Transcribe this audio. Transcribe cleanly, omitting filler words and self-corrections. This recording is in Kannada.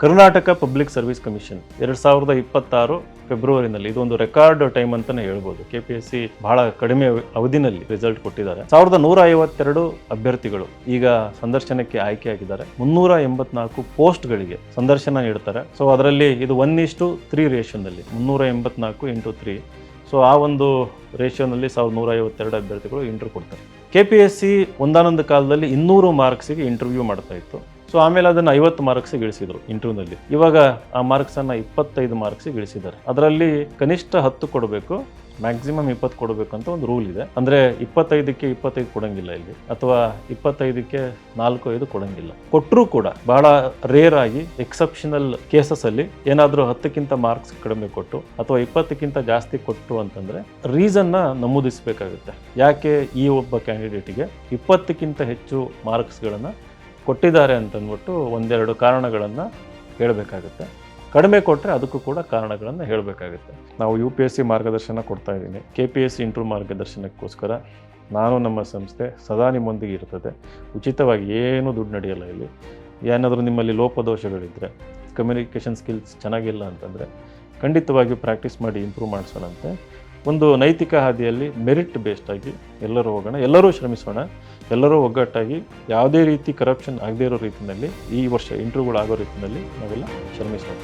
ಕರ್ನಾಟಕ ಪಬ್ಲಿಕ್ ಸರ್ವಿಸ್ ಕಮಿಷನ್ 2026 ಫೆಬ್ರವರಿನಲ್ಲಿ ಇದೊಂದು ರೆಕಾರ್ಡ್ ಟೈಮ್ ಅಂತಾನೆ ಹೇಳ್ಬೋದು. KPSC ಬಹಳ ಕಡಿಮೆ ಅವಧಿನಲ್ಲಿ ರಿಸಲ್ಟ್ ಕೊಟ್ಟಿದ್ದಾರೆ. 1152 ಅಭ್ಯರ್ಥಿಗಳು ಈಗ ಸಂದರ್ಶನಕ್ಕೆ ಆಯ್ಕೆಯಾಗಿದ್ದಾರೆ. 384 ಪೋಸ್ಟ್ಗಳಿಗೆ ಸಂದರ್ಶನ ನೀಡ್ತಾರೆ. ಸೊ ಅದರಲ್ಲಿ ಇದು 1:3 ರೇಷಿಯೋನಲ್ಲಿ 384 × 3. ಸೊ ಆ ಒಂದು ರೇಷಿಯೋನಲ್ಲಿ 1152 ಅಭ್ಯರ್ಥಿಗಳು ಇಂಟರ್ವ್ಯೂ ಕೊಡ್ತಾರೆ. KPSC ಒಂದಾನೊಂದು ಕಾಲದಲ್ಲಿ 200 ಮಾರ್ಕ್ಸಿಗೆ ಇಂಟರ್ವ್ಯೂ ಮಾಡ್ತಾ ಇತ್ತು. ಸೊ ಆಮೇಲೆ ಅದನ್ನು 50 ಮಾರ್ಕ್ಸಿಗೆ ಇಳಿಸಿದ್ರು ಇಂಟರ್ವ್ಯೂನಲ್ಲಿ. ಇವಾಗ ಆ ಮಾರ್ಕ್ಸನ್ನು 25 ಮಾರ್ಕ್ಸಿಗೆ ಇಳಿಸಿದ್ದಾರೆ. ಅದರಲ್ಲಿ ಕನಿಷ್ಠ 10 ಕೊಡಬೇಕು, ಮ್ಯಾಕ್ಸಿಮಮ್ 20 ಕೊಡಬೇಕು ಅಂತ ಒಂದು ರೂಲ್ ಇದೆ. ಅಂದರೆ 25ಕ್ಕೆ 25 ಕೊಡಂಗಿಲ್ಲ ಇಲ್ಲಿ, ಅಥವಾ 25ಕ್ಕೆ 4-5 ಕೊಡಂಗಿಲ್ಲ. ಕೊಟ್ಟರೂ ಕೂಡ ಬಹಳ ರೇರ್ ಆಗಿ ಎಕ್ಸೆಪ್ಷನಲ್ ಕೇಸಸ್ ಅಲ್ಲಿ ಏನಾದರೂ 10ಕ್ಕಿಂತ ಮಾರ್ಕ್ಸ್ ಕಡಿಮೆ ಕೊಟ್ಟು ಅಥವಾ 20ಕ್ಕಿಂತ ಜಾಸ್ತಿ ಕೊಟ್ಟು ಅಂತಂದ್ರೆ ರೀಸನ್ನ ನಮೂದಿಸಬೇಕಾಗುತ್ತೆ. ಯಾಕೆ ಈ ಒಬ್ಬ ಕ್ಯಾಂಡಿಡೇಟಿಗೆ 20ಕ್ಕಿಂತ ಹೆಚ್ಚು ಮಾರ್ಕ್ಸ್ಗಳನ್ನು ಕೊಟ್ಟಿದ್ದಾರೆ ಅಂತಂದ್ಬಿಟ್ಟು ಒಂದೆರಡು ಕಾರಣಗಳನ್ನು ಹೇಳಬೇಕಾಗುತ್ತೆ. ಕಡಿಮೆ ಕೊಟ್ಟರೆ ಅದಕ್ಕೂ ಕೂಡ ಕಾರಣಗಳನ್ನು ಹೇಳಬೇಕಾಗುತ್ತೆ. ನಾವು UPSC ಮಾರ್ಗದರ್ಶನ ಕೊಡ್ತಾ ಇದ್ದೀನಿ. KPSC ಇಂಟರ್ವ್ಯೂ ಮಾರ್ಗದರ್ಶನಕ್ಕೋಸ್ಕರ ನಾನು ನಮ್ಮ ಸಂಸ್ಥೆ ಸದಾ ನಿಮ್ಮೊಂದಿಗೆ ಇರ್ತದೆ. ಉಚಿತವಾಗಿ ಏನೂ ದುಡ್ಡು ನಡೆಯಲ್ಲ ಇಲ್ಲಿ. ಏನಾದರೂ ನಿಮ್ಮಲ್ಲಿ ಲೋಪದೋಷಗಳಿದ್ದರೆ, ಕಮ್ಯುನಿಕೇಷನ್ ಸ್ಕಿಲ್ಸ್ ಚೆನ್ನಾಗಿಲ್ಲ ಅಂತಂದರೆ ಖಂಡಿತವಾಗಿಯೂ ಪ್ರಾಕ್ಟೀಸ್ ಮಾಡಿ ಇಂಪ್ರೂವ್ ಮಾಡಿಸೋಣಂತೆ. ಒಂದು ನೈತಿಕ ಹಾದಿಯಲ್ಲಿ ಮೆರಿಟ್ ಬೇಸ್ಡ್ ಆಗಿ ಎಲ್ಲರೂ ಹೋಗೋಣ, ಎಲ್ಲರೂ ಶ್ರಮಿಸೋಣ, ಎಲ್ಲರೂ ಒಗ್ಗಟ್ಟಾಗಿ ಯಾವುದೇ ರೀತಿ ಕರಪ್ಷನ್ ಆಗದೇ ಇರೋ ರೀತಿಯಲ್ಲಿ ಈ ವರ್ಷ ಇಂಟರ್ವ್ಯೂಗಳು ಆಗೋ ರೀತಿಯಲ್ಲಿ ನಾವೆಲ್ಲ ಶ್ರಮಿಸೋಣ.